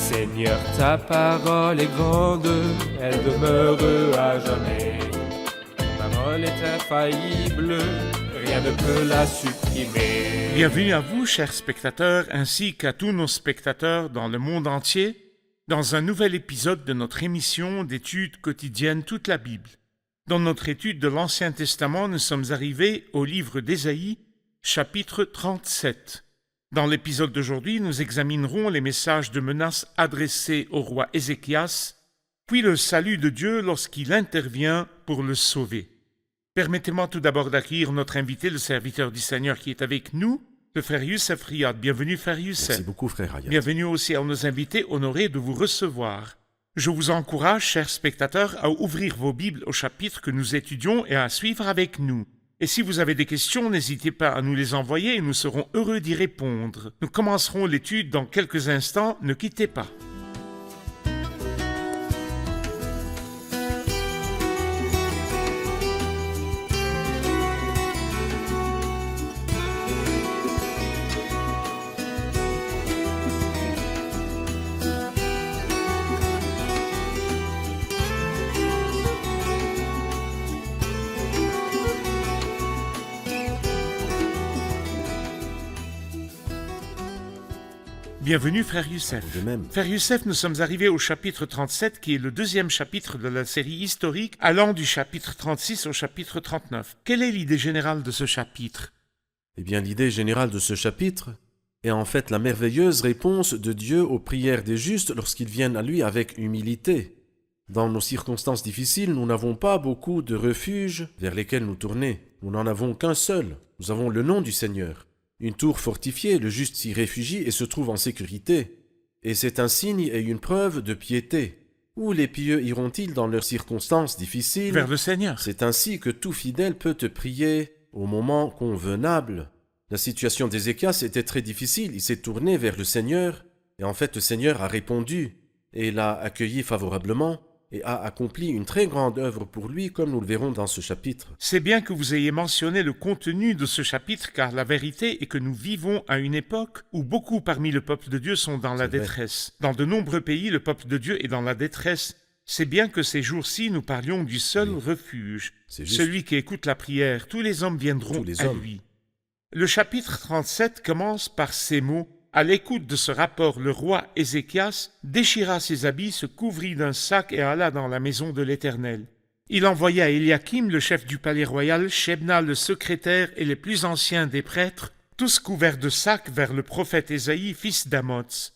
Seigneur, ta parole est grande, elle demeure à jamais. Ta parole est infaillible, rien ne peut la supprimer. Bienvenue à vous, chers spectateurs, ainsi qu'à tous nos spectateurs dans le monde entier, dans un nouvel épisode de notre émission d'études quotidiennes toute la Bible. Dans notre étude de l'Ancien Testament, nous sommes arrivés au livre d'Ésaïe, chapitre 37. Dans l'épisode d'aujourd'hui, nous examinerons les messages de menaces adressés au roi Ézéchias, puis le salut de Dieu lorsqu'il intervient pour le sauver. Permettez-moi tout d'abord d'accueillir notre invité, le serviteur du Seigneur qui est avec nous, le frère Youssef Riyad. Bienvenue, frère Youssef. Merci beaucoup, frère Riyad. Bienvenue aussi à nos invités, honorés de vous recevoir. Je vous encourage, chers spectateurs, à ouvrir vos Bibles au chapitre que nous étudions et à suivre avec nous. Et si vous avez des questions, n'hésitez pas à nous les envoyer et nous serons heureux d'y répondre. Nous commencerons l'étude dans quelques instants, ne quittez pas. Bienvenue, frère Youssef. De même. Frère Youssef, nous sommes arrivés au chapitre 37, qui est le deuxième chapitre de la série historique, allant du chapitre 36 au chapitre 39. Quelle est l'idée générale de ce chapitre? Eh bien, l'idée générale de ce chapitre est en fait la merveilleuse réponse de Dieu aux prières des justes lorsqu'ils viennent à lui avec humilité. Dans nos circonstances difficiles, nous n'avons pas beaucoup de refuges vers lesquels nous tourner. Nous n'en avons qu'un seul. Nous avons le nom du Seigneur. Une tour fortifiée, le juste s'y réfugie et se trouve en sécurité. Et c'est un signe et une preuve de piété. Où les pieux iront-ils dans leurs circonstances difficiles? Vers le Seigneur. C'est ainsi que tout fidèle peut te prier au moment convenable. La situation d'Ézéchias était très difficile. Il s'est tourné vers le Seigneur. Et en fait, le Seigneur a répondu et l'a accueilli favorablement et a accompli une très grande œuvre pour lui, comme nous le verrons dans ce chapitre. C'est bien que vous ayez mentionné le contenu de ce chapitre, car la vérité est que nous vivons à une époque où beaucoup parmi le peuple de Dieu sont dans la détresse. Dans de nombreux pays, le peuple de Dieu est dans la détresse. C'est bien que ces jours-ci, nous parlions du seul refuge, celui qui écoute la prière. Tous les hommes viendront à lui. Le chapitre 37 commence par ces mots. À l'écoute de ce rapport, le roi Ézéchias déchira ses habits, se couvrit d'un sac et alla dans la maison de l'Éternel. Il envoya Éliakim, le chef du palais royal, Shebna, le secrétaire et les plus anciens des prêtres, tous couverts de sacs, vers le prophète Ésaïe, fils d'Amoz.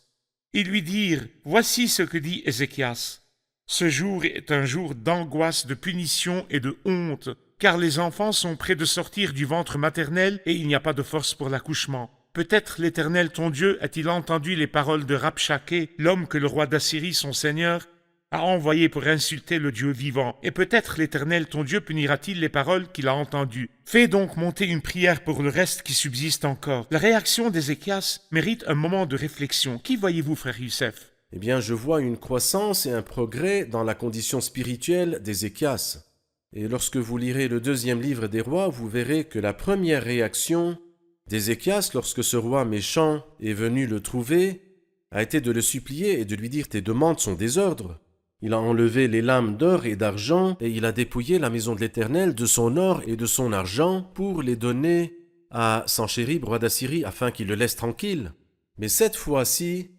Ils lui dirent, « Voici ce que dit Ézéchias. Ce jour est un jour d'angoisse, de punition et de honte, car les enfants sont près de sortir du ventre maternel et il n'y a pas de force pour l'accouchement. Peut-être l'Éternel ton Dieu a-t-il entendu les paroles de Rabshaké, l'homme que le roi d'Assyrie, son seigneur, a envoyé pour insulter le Dieu vivant. Et peut-être l'Éternel ton Dieu punira-t-il les paroles qu'il a entendues. Fais donc monter une prière pour le reste qui subsiste encore. » La réaction d'Ézéchias mérite un moment de réflexion. Qui voyez-vous, frère Youssef? Eh bien, je vois une croissance et un progrès dans la condition spirituelle d'Ézéchias. Et lorsque vous lirez le deuxième livre des rois, vous verrez que la première réaction d'Ézéchias, lorsque ce roi méchant est venu le trouver, a été de le supplier et de lui dire « Tes demandes sont des ordres ». Il a enlevé les lames d'or et d'argent et il a dépouillé la maison de l'Éternel de son or et de son argent pour les donner à Sanchérib, roi d'Assyrie, afin qu'il le laisse tranquille. Mais cette fois-ci,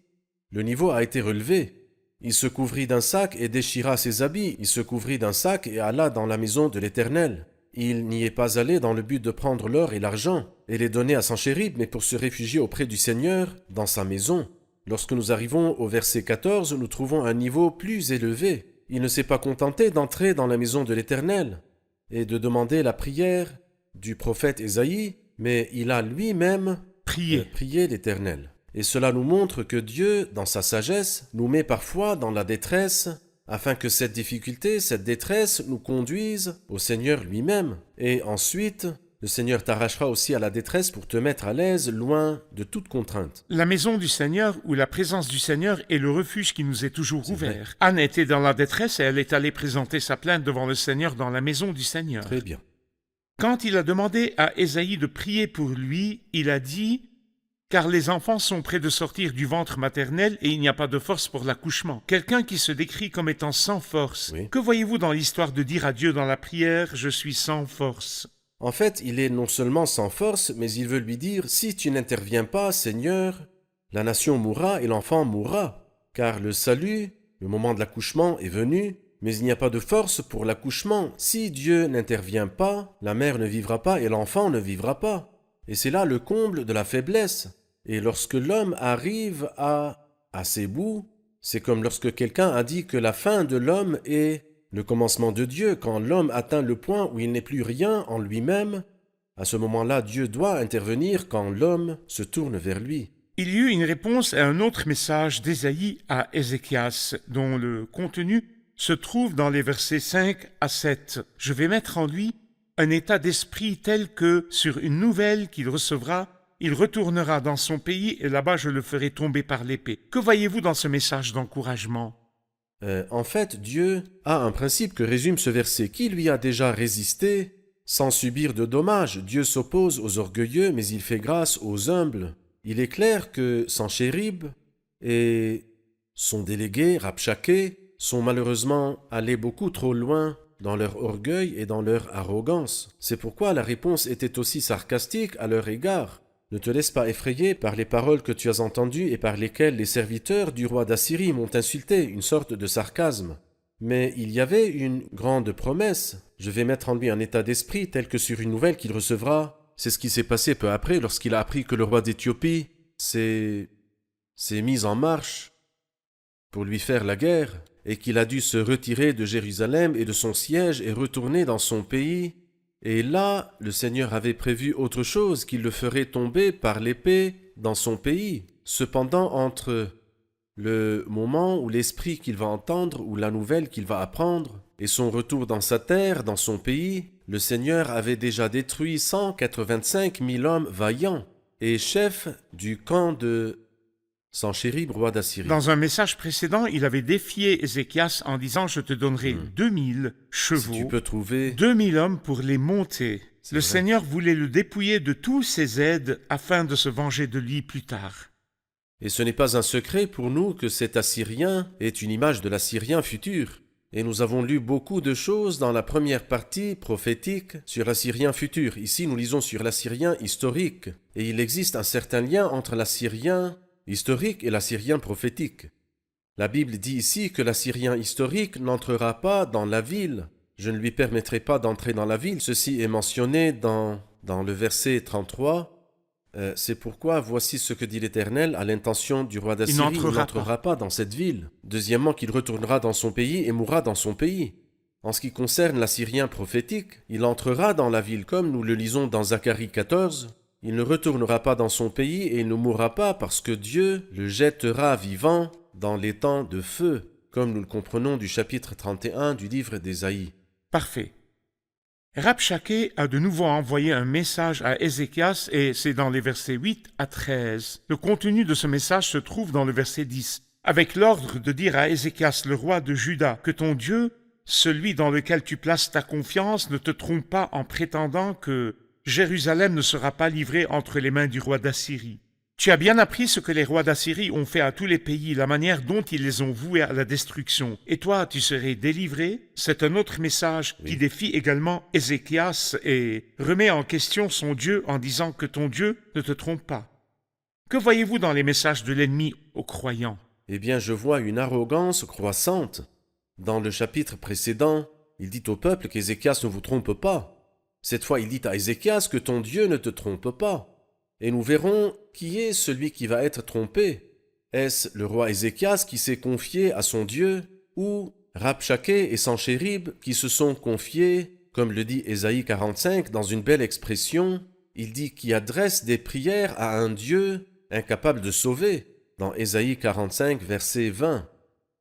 le niveau a été relevé. Il se couvrit d'un sac et déchira ses habits. Il se couvrit d'un sac et alla dans la maison de l'Éternel. Il n'y est pas allé dans le but de prendre l'or et l'argent et les donner à Sanchérib, mais pour se réfugier auprès du Seigneur dans sa maison. Lorsque nous arrivons au verset 14, nous trouvons un niveau plus élevé. Il ne s'est pas contenté d'entrer dans la maison de l'Éternel et de demander la prière du prophète Ésaïe, mais il a lui-même prié l'Éternel. Et cela nous montre que Dieu, dans sa sagesse, nous met parfois dans la détresse afin que cette difficulté, cette détresse nous conduise au Seigneur lui-même. Et ensuite, le Seigneur t'arrachera aussi à la détresse pour te mettre à l'aise, loin de toute contrainte. La maison du Seigneur ou la présence du Seigneur est le refuge qui nous est toujours ouvert. Anne était dans la détresse et elle est allée présenter sa plainte devant le Seigneur dans la maison du Seigneur. Très bien. Quand il a demandé à Ésaïe de prier pour lui, il a dit car les enfants sont près de sortir du ventre maternel et il n'y a pas de force pour l'accouchement. Quelqu'un qui se décrit comme étant sans force. Oui. Que voyez-vous dans l'histoire de dire à Dieu dans la prière « Je suis sans force » ? En fait, il est non seulement sans force, mais il veut lui dire, si tu n'interviens pas, Seigneur, la nation mourra et l'enfant mourra. Car le salut, le moment de l'accouchement est venu, mais il n'y a pas de force pour l'accouchement. Si Dieu n'intervient pas, la mère ne vivra pas et l'enfant ne vivra pas. Et c'est là le comble de la faiblesse. Et lorsque l'homme arrive à ses bouts, c'est comme lorsque quelqu'un a dit que la fin de l'homme est le commencement de Dieu. Quand l'homme atteint le point où il n'est plus rien en lui-même, à ce moment-là, Dieu doit intervenir quand l'homme se tourne vers lui. Il y eut une réponse à un autre message d'Ésaïe à Ézéchias, dont le contenu se trouve dans les versets 5 à 7. Je vais mettre en lui un état d'esprit tel que, sur une nouvelle qu'il recevra, il retournera dans son pays et là-bas je le ferai tomber par l'épée. Que voyez-vous dans ce message d'encouragement ? En fait, Dieu a un principe que résume ce verset. Qui lui a déjà résisté sans subir de dommages? Dieu s'oppose aux orgueilleux, mais il fait grâce aux humbles. Il est clair que Sanchérib et son délégué, Rabchaké, sont malheureusement allés beaucoup trop loin dans leur orgueil et dans leur arrogance. C'est pourquoi la réponse était aussi sarcastique à leur égard. Ne te laisse pas effrayer par les paroles que tu as entendues et par lesquelles les serviteurs du roi d'Assyrie m'ont insulté, une sorte de sarcasme. Mais il y avait une grande promesse. Je vais mettre en lui un état d'esprit tel que sur une nouvelle qu'il recevra. C'est ce qui s'est passé peu après lorsqu'il a appris que le roi d'Éthiopie s'est mis en marche pour lui faire la guerre et qu'il a dû se retirer de Jérusalem et de son siège et retourner dans son pays. Et là, le Seigneur avait prévu autre chose, qu'il le ferait tomber par l'épée dans son pays. Cependant, entre le moment où l'esprit qu'il va entendre ou la nouvelle qu'il va apprendre et son retour dans sa terre, dans son pays, le Seigneur avait déjà détruit 185 000 hommes vaillants et chefs du camp de Sanchérib, roi d'Assyrie. Dans un message précédent, il avait défié Ézéchias en disant « Je te donnerai 2000 chevaux, Si tu peux trouver... 2000 hommes pour les monter. » Le vrai. Seigneur voulait le dépouiller de tous ses aides afin de se venger de lui plus tard. Et ce n'est pas un secret pour nous que cet Assyrien est une image de l'Assyrien futur. Et nous avons lu beaucoup de choses dans la première partie prophétique sur l'Assyrien futur. Ici, nous lisons sur l'Assyrien historique. Et il existe un certain lien entre l'Assyrien historique et l'Assyrien prophétique. La Bible dit ici que l'Assyrien historique n'entrera pas dans la ville. Je ne lui permettrai pas d'entrer dans la ville. Ceci est mentionné dans le verset 33. C'est pourquoi voici ce que dit l'Éternel à l'intention du roi d'Assyrie. Il n'entrera pas dans cette ville. Deuxièmement, qu'il retournera dans son pays et mourra dans son pays. En ce qui concerne l'Assyrien prophétique, il entrera dans la ville comme nous le lisons dans Zacharie 14. Il ne retournera pas dans son pays et il ne mourra pas parce que Dieu le jettera vivant dans les temps de feu, comme nous le comprenons du chapitre 31 du livre d'Ésaïe. Parfait. Rabchaké a de nouveau envoyé un message à Ézéchias et c'est dans les versets 8 à 13. Le contenu de ce message se trouve dans le verset 10. Avec l'ordre de dire à Ézéchias, le roi de Juda, que ton Dieu, celui dans lequel tu places ta confiance, ne te trompe pas en prétendant que Jérusalem ne sera pas livrée entre les mains du roi d'Assyrie. Tu as bien appris ce que les rois d'Assyrie ont fait à tous les pays, la manière dont ils les ont voués à la destruction. Et toi, tu serais délivré. C'est un autre message qui défie également Ézéchias et remet en question son Dieu en disant que ton Dieu ne te trompe pas. Que voyez-vous dans les messages de l'ennemi aux croyants? Eh bien, je vois une arrogance croissante. Dans le chapitre précédent, il dit au peuple qu'Ézéchias ne vous trompe pas. Cette fois, il dit à Ézéchias que ton Dieu ne te trompe pas. Et nous verrons qui est celui qui va être trompé. Est-ce le roi Ézéchias qui s'est confié à son Dieu ou Rabchaké et Sanchérib qui se sont confiés, comme le dit Ésaïe 45 dans une belle expression, il dit qui adresse des prières à un Dieu incapable de sauver, dans Ésaïe 45 verset 20.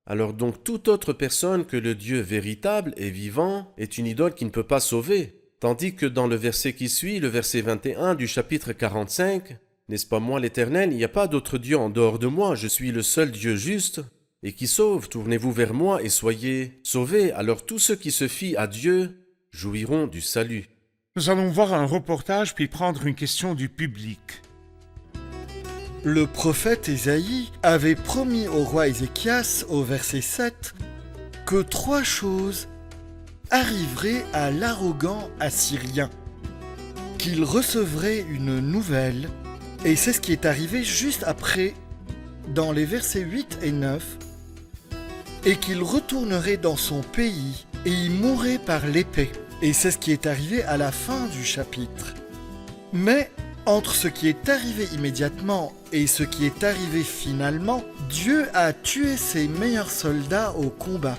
Alors donc toute autre personne que le Dieu véritable et vivant est une idole qui ne peut pas sauver. Tandis que dans le verset qui suit, le verset 21 du chapitre 45, « N'est-ce pas moi l'Éternel? Il n'y a pas d'autre Dieu en dehors de moi, je suis le seul Dieu juste et qui sauve. Tournez-vous vers moi et soyez sauvés. Alors tous ceux qui se fient à Dieu jouiront du salut. » Nous allons voir un reportage puis prendre une question du public. Le prophète Ésaïe avait promis au roi Ézéchias, au verset 7, que 3 choses arriveraient à l'arrogant Assyrien, qu'il recevrait une nouvelle, et c'est ce qui est arrivé juste après, dans les versets 8 et 9, et qu'il retournerait dans son pays, et y mourrait par l'épée. Et c'est ce qui est arrivé à la fin du chapitre. Mais entre ce qui est arrivé immédiatement et ce qui est arrivé finalement, Dieu a tué ses meilleurs soldats au combat.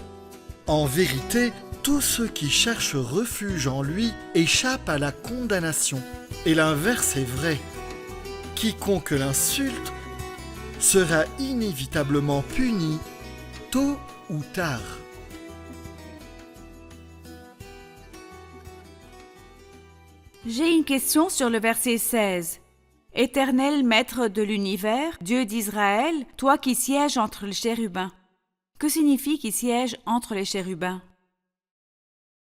En vérité, tous ceux qui cherchent refuge en lui échappent à la condamnation. Et l'inverse est vrai. Quiconque l'insulte sera inévitablement puni, tôt ou tard. J'ai une question sur le verset 16. Éternel maître de l'univers, Dieu d'Israël, toi qui sièges entre les chérubins. Que signifie qui siège entre les chérubins?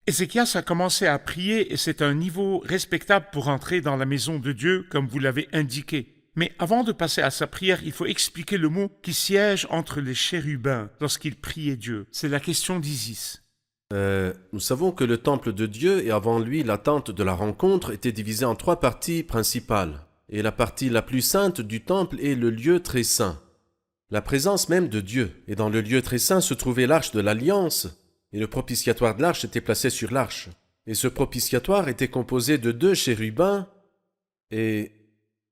Ézéchias a commencé à prier et c'est un niveau respectable pour entrer dans la maison de Dieu, comme vous l'avez indiqué. Mais avant de passer à sa prière, il faut expliquer le mot qui siège entre les chérubins lorsqu'il priait Dieu. C'est la question d'Isis. Nous savons que le temple de Dieu et avant lui la tente de la rencontre étaient divisés en 3 parties principales. Et la partie la plus sainte du temple est le lieu très saint, la présence même de Dieu. Et dans le lieu très saint se trouvait l'arche de l'alliance, et le propitiatoire de l'arche était placé sur l'arche. Et ce propitiatoire était composé de 2 chérubins, et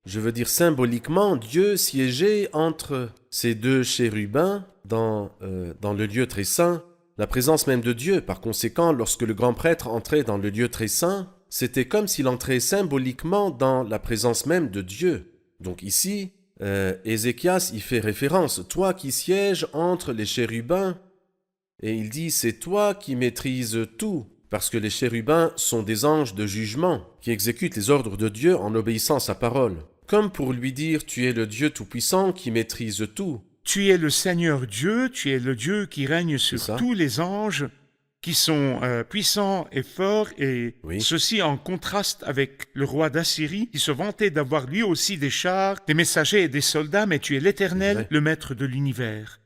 je veux dire symboliquement, Dieu siégeait entre ces 2 chérubins dans le lieu très saint, la présence même de Dieu. Par conséquent, lorsque le grand prêtre entrait dans le lieu très saint, c'était comme s'il entrait symboliquement dans la présence même de Dieu. Donc ici, Ézéchias y fait référence, « Toi qui sièges entre les chérubins », et il dit « C'est toi qui maîtrises tout », parce que les chérubins sont des anges de jugement qui exécutent les ordres de Dieu en obéissant à sa parole. Comme pour lui dire « Tu es le Dieu tout-puissant qui maîtrise tout ». Tu es le Seigneur Dieu, tu es le Dieu qui règne sur tous les anges, qui sont puissants et forts, et ceci en contraste avec le roi d'Assyrie, qui se vantait d'avoir lui aussi des chars, des messagers et des soldats, mais tu es l'Éternel, le maître de l'univers.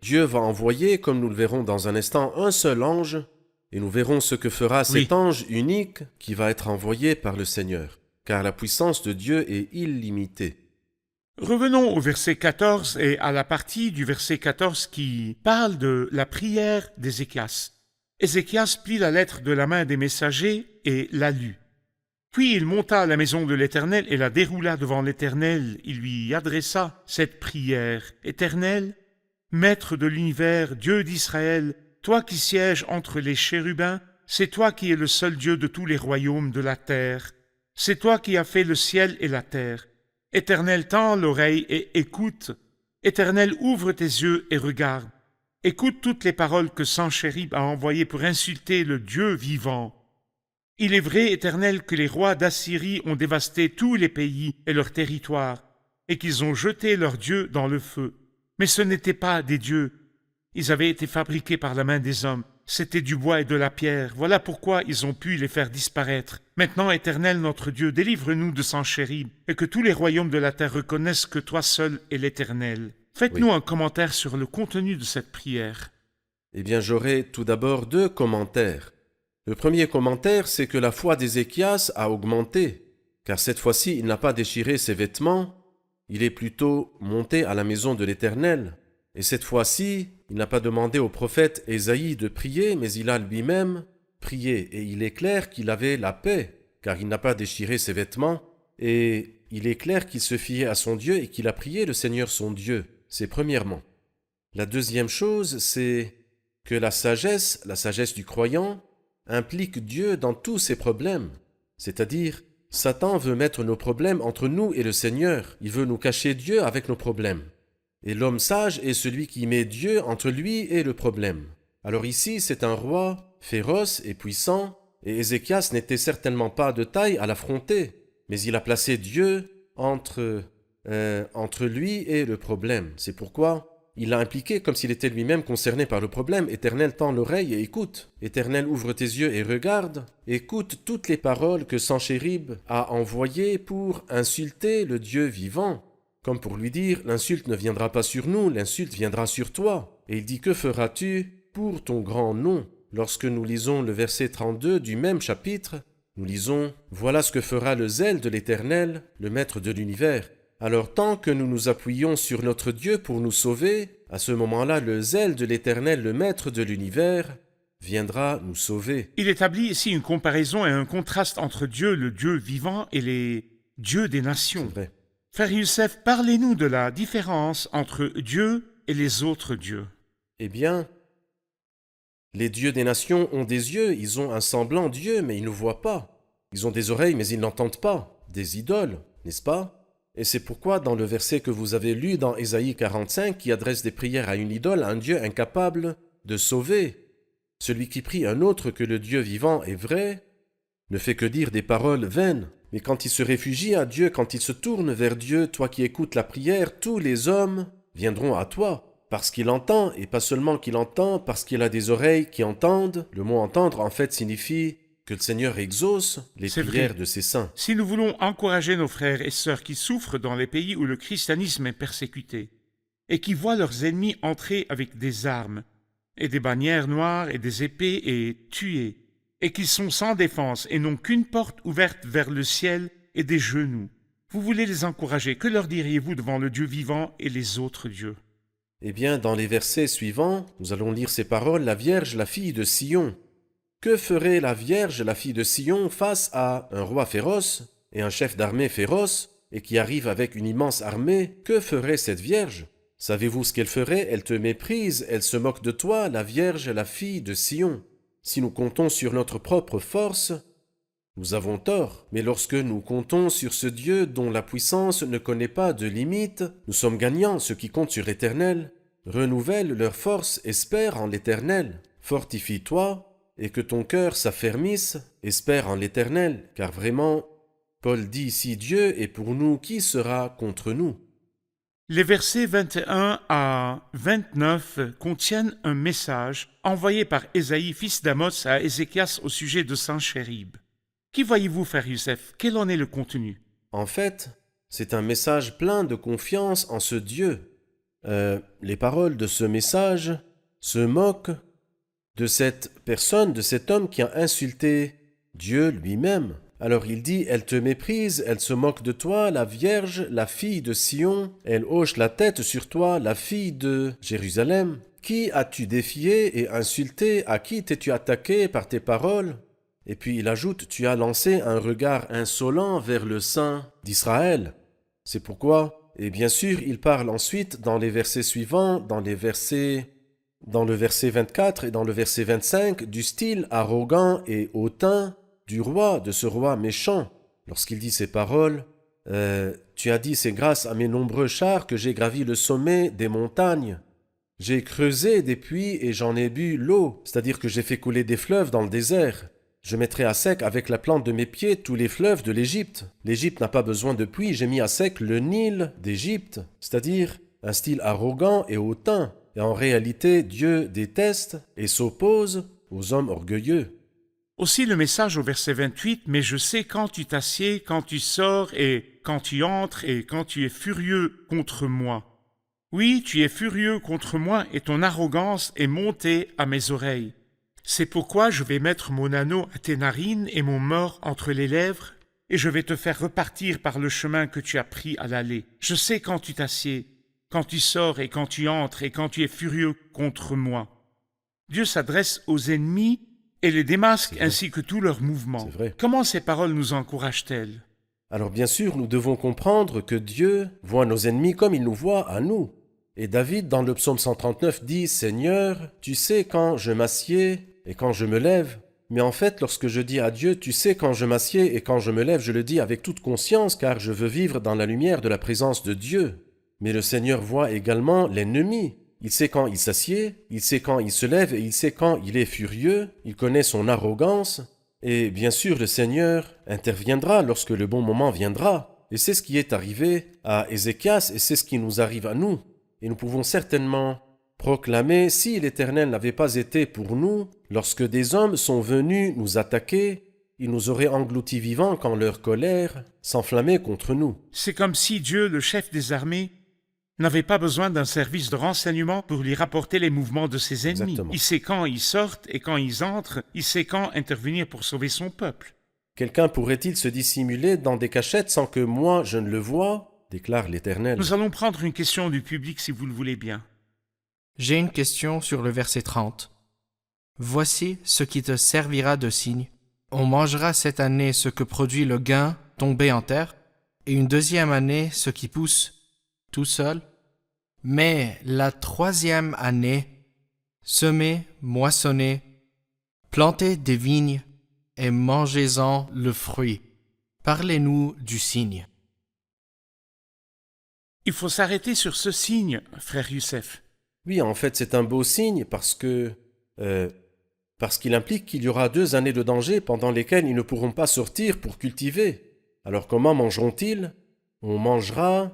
Dieu va envoyer, comme nous le verrons dans un instant, un seul ange, et nous verrons ce que fera cet ange unique qui va être envoyé par le Seigneur, car la puissance de Dieu est illimitée. Revenons au verset 14 et à la partie du verset 14 qui parle de la prière d'Ézéchias. Ézéchias prit la lettre de la main des messagers et la lut. Puis il monta à la maison de l'Éternel et la déroula devant l'Éternel. Il lui adressa cette prière. « Éternel, Maître de l'univers, Dieu d'Israël, toi qui sièges entre les chérubins, c'est toi qui es le seul Dieu de tous les royaumes de la terre. C'est toi qui as fait le ciel et la terre. Éternel, tends l'oreille et écoute. Éternel, ouvre tes yeux et regarde. Écoute toutes les paroles que Sanchérib a envoyées pour insulter le Dieu vivant. Il est vrai, Éternel, que les rois d'Assyrie ont dévasté tous les pays et leurs territoires, et qu'ils ont jeté leurs dieux dans le feu. Mais ce n'étaient pas des dieux. Ils avaient été fabriqués par la main des hommes. C'était du bois et de la pierre. Voilà pourquoi ils ont pu les faire disparaître. Maintenant, Éternel notre Dieu, délivre-nous de Sanchérib, et que tous les royaumes de la terre reconnaissent que toi seul es l'Éternel. Faites-nous un commentaire sur le contenu de cette prière. Eh bien, j'aurai tout d'abord 2 commentaires. Le premier commentaire, c'est que la foi d'Ézéchias a augmenté, car cette fois-ci, il n'a pas déchiré ses vêtements, il est plutôt monté à la maison de l'Éternel. Et cette fois-ci, il n'a pas demandé au prophète Ésaïe de prier, mais il a lui-même prié. Et il est clair qu'il avait la paix, car il n'a pas déchiré ses vêtements. Et il est clair qu'il se fiait à son Dieu et qu'il a prié le Seigneur son Dieu. C'est premièrement. La deuxième chose, c'est que la sagesse du croyant, implique Dieu dans tous ses problèmes. C'est-à-dire, Satan veut mettre nos problèmes entre nous et le Seigneur. Il veut nous cacher Dieu avec nos problèmes. Et l'homme sage est celui qui met Dieu entre lui et le problème. Alors ici, c'est un roi féroce et puissant, et Ézéchias n'était certainement pas de taille à l'affronter, mais il a placé Dieu entre lui et le problème. C'est pourquoi il l'a impliqué comme s'il était lui-même concerné par le problème. Éternel, tends l'oreille et écoute. Éternel, ouvre tes yeux et regarde. Écoute toutes les paroles que Sanchérib a envoyées pour insulter le Dieu vivant. comme pour lui dire, l'insulte ne viendra pas sur nous, l'insulte viendra sur toi. Et il dit, que feras-tu pour ton grand nom? Lorsque nous lisons le verset 32 du même chapitre, nous lisons, voilà ce que fera le zèle de l'Éternel, le Maître de l'univers. Alors tant que nous nous appuyons sur notre Dieu pour nous sauver, à ce moment-là, le zèle de l'Éternel, le Maître de l'univers, viendra nous sauver. Il établit ici une comparaison et un contraste entre Dieu, le Dieu vivant, et les dieux des C'est nations. vrai. Frère Youssef, parlez-nous de la différence entre Dieu et les autres dieux. Eh bien, les dieux des nations ont des yeux, ils ont un semblant Dieu, mais ils ne voient pas. Ils ont des oreilles, mais ils n'entendent pas. Des idoles, n'est-ce pas? Et c'est pourquoi dans le verset que vous avez lu dans Ésaïe 45, qui adresse des prières à une idole, un Dieu incapable de sauver, celui qui prie un autre que le Dieu vivant est vrai, ne fait que dire des paroles vaines. Mais quand il se réfugie à Dieu, quand il se tourne vers Dieu, toi qui écoutes la prière, tous les hommes viendront à toi, parce qu'il entend, et pas seulement qu'il entend, parce qu'il a des oreilles qui entendent. Le mot entendre, en fait, signifie que le Seigneur exauce les C'est prières vrai. de ses saints. Si nous voulons encourager nos frères et sœurs qui souffrent dans les pays où le christianisme est persécuté, et qui voient leurs ennemis entrer avec des armes, et des bannières noires et des épées et tuer, et qu'ils sont sans défense et n'ont qu'une porte ouverte vers le ciel et des genoux, vous voulez les encourager, que leur diriez-vous devant le Dieu vivant et les autres dieux? Eh bien, dans les versets suivants, nous allons lire ces paroles, la Vierge, la fille de Sion. Que ferait la Vierge, la fille de Sion, face à un roi féroce et un chef d'armée féroce, et qui arrive avec une immense armée? Que ferait cette Vierge? Savez-vous ce qu'elle ferait? Elle te méprise, elle se moque de toi, la Vierge, la fille de Sion. Si nous comptons sur notre propre force, nous avons tort. Mais lorsque nous comptons sur ce Dieu dont la puissance ne connaît pas de limite, nous sommes gagnants. Ceux qui comptent sur l'Éternel renouvellent leur force, espèrent en l'Éternel. Fortifie-toi, et que ton cœur s'affermisse, espère en l'Éternel, car vraiment, Paul dit ici, Dieu est pour nous, qui sera contre nous? Les versets 21 à 29 contiennent un message envoyé par Ésaïe, fils d'Amos, à Ézéchias au sujet de Sanchérib. Qui voyez-vous, frère Youssef? Quel en est le contenu? En fait, c'est un message plein de confiance en ce Dieu. Les paroles de ce message se moquent de cette personne, de cet homme qui a insulté Dieu lui-même. Alors il dit, elle te méprise, elle se moque de toi, la Vierge, la fille de Sion, elle hoche la tête sur toi, la fille de Jérusalem. Qui as-tu défié et insulté? À qui t'es-tu attaqué par tes paroles? Et puis il ajoute, tu as lancé un regard insolent vers le sein d'Israël. C'est pourquoi, et bien sûr, il parle ensuite dans les versets suivants, dans le verset 24 et dans le verset 25, du style arrogant et hautain du roi, de ce roi méchant. Lorsqu'il dit ces paroles, tu as dit, c'est grâce à mes nombreux chars que j'ai gravi le sommet des montagnes. J'ai creusé des puits et j'en ai bu l'eau, c'est-à-dire que j'ai fait couler des fleuves dans le désert. Je mettrai à sec avec la plante de mes pieds tous les fleuves de l'Égypte. L'Égypte n'a pas besoin de puits, j'ai mis à sec le Nil d'Égypte, c'est-à-dire un style arrogant et hautain. Et en réalité, Dieu déteste et s'oppose aux hommes orgueilleux. Aussi le message au verset 28, « Mais je sais quand tu t'assieds, quand tu sors et quand tu entres et quand tu es furieux contre moi. Oui, tu es furieux contre moi et ton arrogance est montée à mes oreilles. C'est pourquoi je vais mettre mon anneau à tes narines et mon mors entre les lèvres, et je vais te faire repartir par le chemin que tu as pris à l'aller. Je sais quand tu t'assieds, quand tu sors et quand tu entres et quand tu es furieux contre moi. » Dieu s'adresse aux ennemis et les démasque ainsi que tous leurs mouvements. C'est vrai. Comment ces paroles nous encouragent-elles? Alors bien sûr, nous devons comprendre que Dieu voit nos ennemis comme il nous voit à nous. Et David, dans le psaume 139, dit « Seigneur, tu sais quand je m'assieds et quand je me lève. » Mais en fait, lorsque je dis à Dieu « Tu sais quand je m'assieds et quand je me lève », je le dis avec toute conscience car je veux vivre dans la lumière de la présence de Dieu. Mais le Seigneur voit également l'ennemi. Il sait quand il s'assied, il sait quand il se lève et il sait quand il est furieux, il connaît son arrogance. Et bien sûr, le Seigneur interviendra lorsque le bon moment viendra. Et c'est ce qui est arrivé à Ézéchias et c'est ce qui nous arrive à nous. Et nous pouvons certainement proclamer, si l'Éternel n'avait pas été pour nous, lorsque des hommes sont venus nous attaquer, ils nous auraient engloutis vivants quand leur colère s'enflammait contre nous. C'est comme si Dieu, le chef des armées, n'avait pas besoin d'un service de renseignement pour lui rapporter les mouvements de ses ennemis. Exactement. Il sait quand ils sortent et quand ils entrent, il sait quand intervenir pour sauver son peuple. Quelqu'un pourrait-il se dissimuler dans des cachettes sans que moi je ne le voie, déclare l'Éternel. Nous allons prendre une question du public si vous le voulez bien. J'ai une question sur le verset 30. Voici ce qui te servira de signe. On mangera cette année ce que produit le gain tombé en terre, et une deuxième année ce qui pousse tout seul. Mais la troisième année, semez, moissonnez, plantez des vignes et mangez-en le fruit. Parlez-nous du signe. Il faut s'arrêter sur ce signe, frère Youssef. Oui, en fait, c'est un beau signe parce qu'il implique qu'il y aura 2 années de danger pendant lesquelles ils ne pourront pas sortir pour cultiver. Alors comment mangeront-ils ? On mangera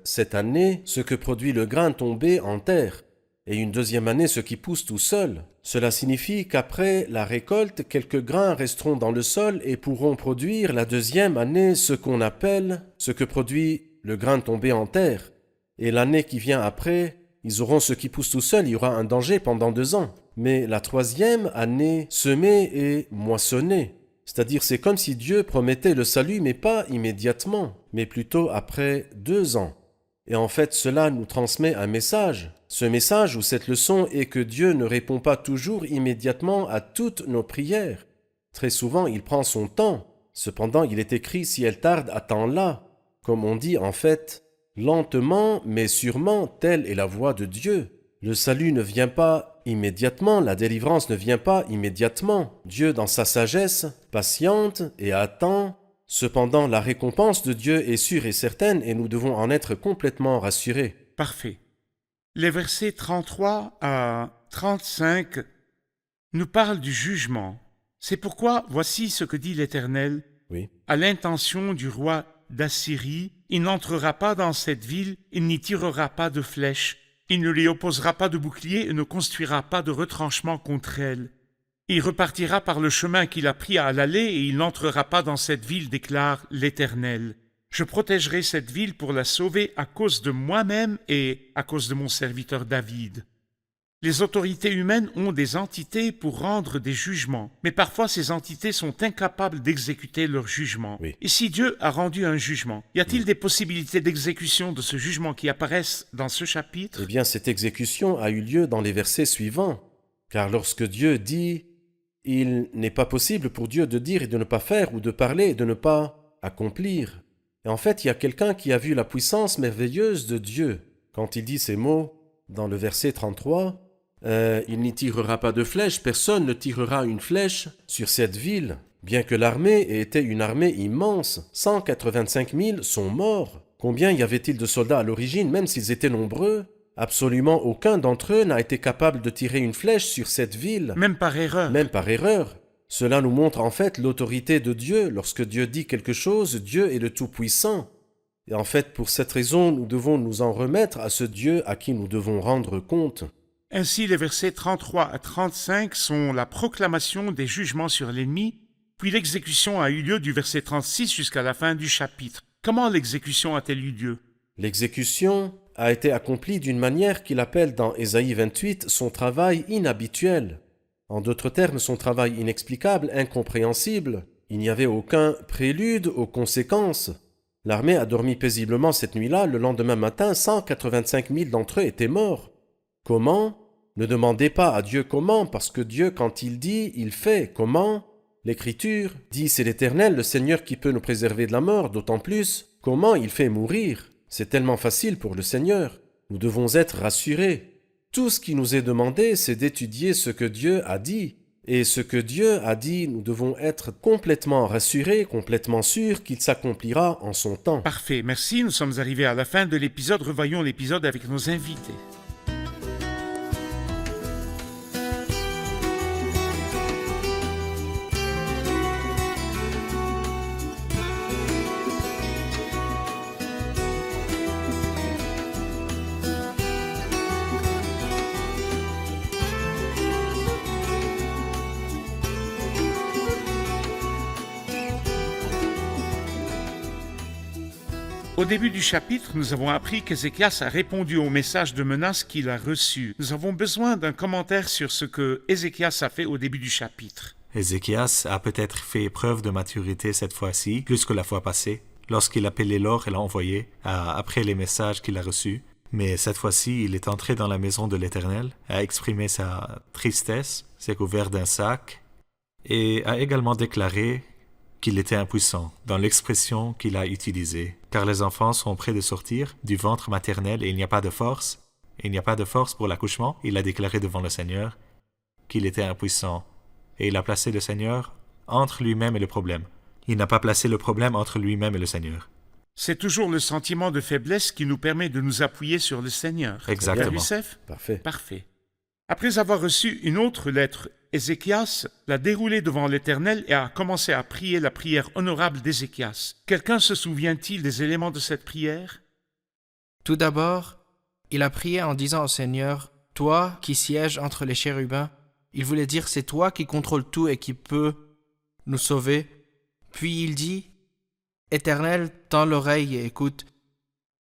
cette année ce que produit le grain tombé en terre, et une deuxième année ce qui pousse tout seul. Cela signifie qu'après la récolte, quelques grains resteront dans le sol et pourront produire la deuxième année ce qu'on appelle ce que produit le grain tombé en terre. Et l'année qui vient après, ils auront ce qui pousse tout seul, il y aura un danger pendant 2 ans. Mais la troisième année, semer et moissonner. C'est-à-dire, c'est comme si Dieu promettait le salut, mais pas immédiatement, mais plutôt après 2 ans. Et en fait, cela nous transmet un message. Ce message ou cette leçon est que Dieu ne répond pas toujours immédiatement à toutes nos prières. Très souvent, il prend son temps. Cependant, il est écrit, si elle tarde, attends-la. Comme on dit en fait, lentement mais sûrement, telle est la voie de Dieu. Le salut ne vient pas immédiatement, la délivrance ne vient pas immédiatement. Dieu, dans sa sagesse, patiente et attend. Cependant, la récompense de Dieu est sûre et certaine et nous devons en être complètement rassurés. Parfait. Les versets 33 à 35 nous parlent du jugement. C'est pourquoi, voici ce que dit l'Éternel. Oui. À l'intention du roi d'Assyrie, il n'entrera pas dans cette ville, il n'y tirera pas de flèche, il ne lui opposera pas de bouclier et ne construira pas de retranchement contre elle. Il repartira par le chemin qu'il a pris à l'aller et il n'entrera pas dans cette ville, déclare l'Éternel. Je protégerai cette ville pour la sauver à cause de moi-même et à cause de mon serviteur David. Les autorités humaines ont des entités pour rendre des jugements, mais parfois ces entités sont incapables d'exécuter leur jugement. Oui. Et si Dieu a rendu un jugement, y a-t-il des possibilités d'exécution de ce jugement qui apparaissent dans ce chapitre? Eh bien, cette exécution a eu lieu dans les versets suivants. Car lorsque Dieu dit, il n'est pas possible pour Dieu de dire et de ne pas faire, ou de parler et de ne pas accomplir. Et en fait, il y a quelqu'un qui a vu la puissance merveilleuse de Dieu. Quand il dit ces mots dans le verset 33, il n'y tirera pas de flèche, personne ne tirera une flèche sur cette ville. Bien que l'armée ait été une armée immense, 185 000 sont morts. Combien y avait-il de soldats à l'origine, même s'ils étaient nombreux? Absolument aucun d'entre eux n'a été capable de tirer une flèche sur cette ville. Même par erreur. Même par erreur. Cela nous montre en fait l'autorité de Dieu. Lorsque Dieu dit quelque chose, Dieu est le Tout-Puissant. Et en fait, pour cette raison, nous devons nous en remettre à ce Dieu à qui nous devons rendre compte. Ainsi, les versets 33 à 35 sont la proclamation des jugements sur l'ennemi, puis l'exécution a eu lieu du verset 36 jusqu'à la fin du chapitre. Comment l'exécution a-t-elle eu lieu? L'exécution a été accomplie d'une manière qu'il appelle dans Ésaïe 28 son travail inhabituel. En d'autres termes, son travail inexplicable, incompréhensible. Il n'y avait aucun prélude aux conséquences. L'armée a dormi paisiblement cette nuit-là. Le lendemain matin, 185 000 d'entre eux étaient morts. Comment? Ne demandez pas à Dieu comment, parce que Dieu, quand il dit, il fait. Comment? L'Écriture dit, c'est l'Éternel, le Seigneur qui peut nous préserver de la mort, d'autant plus. Comment il fait mourir? C'est tellement facile pour le Seigneur. Nous devons être rassurés. Tout ce qui nous est demandé, c'est d'étudier ce que Dieu a dit. Et ce que Dieu a dit, nous devons être complètement rassurés, complètement sûrs qu'il s'accomplira en son temps. Parfait, merci. Nous sommes arrivés à la fin de l'épisode. Revoyons l'épisode avec nos invités. Au début du chapitre, nous avons appris qu'Ézéchias a répondu au message de menace qu'il a reçu. Nous avons besoin d'un commentaire sur ce que Ézéchias a fait au début du chapitre. Ézéchias a peut-être fait preuve de maturité cette fois-ci, plus que la fois passée, lorsqu'il a appelé l'or et l'a envoyé, après les messages qu'il a reçus. Mais cette fois-ci, il est entré dans la maison de l'Éternel, a exprimé sa tristesse, s'est couvert d'un sac, et a également déclaré qu'il était impuissant dans l'expression qu'il a utilisée. Car les enfants sont prêts de sortir du ventre maternel et il n'y a pas de force. Il n'y a pas de force pour l'accouchement. Il a déclaré devant le Seigneur qu'il était impuissant. Et il a placé le Seigneur entre lui-même et le problème. Il n'a pas placé le problème entre lui-même et le Seigneur. C'est toujours le sentiment de faiblesse qui nous permet de nous appuyer sur le Seigneur. Exactement. Frère Youssef? Parfait. Parfait. Après avoir reçu une autre lettre, Ézéchias l'a déroulée devant l'Éternel et a commencé à prier la prière honorable d'Ézéchias. Quelqu'un se souvient-il des éléments de cette prière? Tout d'abord, il a prié en disant au Seigneur, « Toi qui sièges entre les chérubins », il voulait dire « C'est toi qui contrôles tout et qui peux nous sauver ». Puis il dit, « Éternel, tends l'oreille et écoute.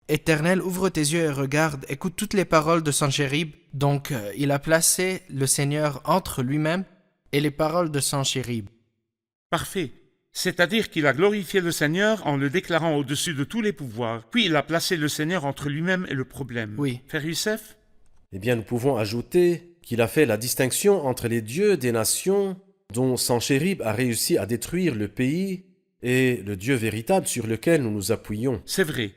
Éternel, ouvre tes yeux et regarde, écoute toutes les paroles de Sanchérib. » Donc, il a placé le Seigneur entre lui-même et les paroles de Sanchérib. Parfait. C'est-à-dire qu'il a glorifié le Seigneur en le déclarant au-dessus de tous les pouvoirs. Puis il a placé le Seigneur entre lui-même et le problème. Oui. Frère Youssef? Eh bien, nous pouvons ajouter qu'il a fait la distinction entre les dieux des nations dont Sanchérib a réussi à détruire le pays et le Dieu véritable sur lequel nous nous appuyons. C'est vrai.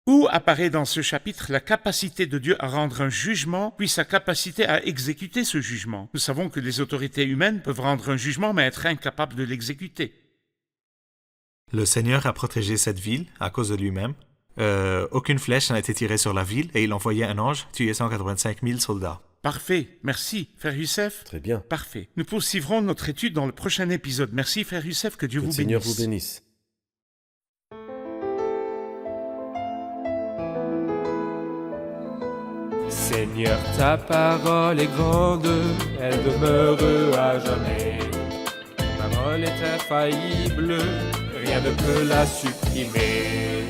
Où apparaît dans ce chapitre la capacité de Dieu à rendre un jugement, puis sa capacité à exécuter ce jugement. Nous savons que les autorités humaines peuvent rendre un jugement, mais être incapables de l'exécuter. Le Seigneur a protégé cette ville à cause de lui-même. Aucune flèche n'a été tirée sur la ville et il envoyait un ange tuer 185 000 soldats. Parfait. Merci, Frère Youssef. Très bien. Parfait. Nous poursuivrons notre étude dans le prochain épisode. Merci, Frère Youssef, que Dieu Que vous le Seigneur bénisse. vous bénisse. Seigneur, ta parole est grande, elle demeure à jamais. Ta parole est infaillible, rien ne peut la supprimer.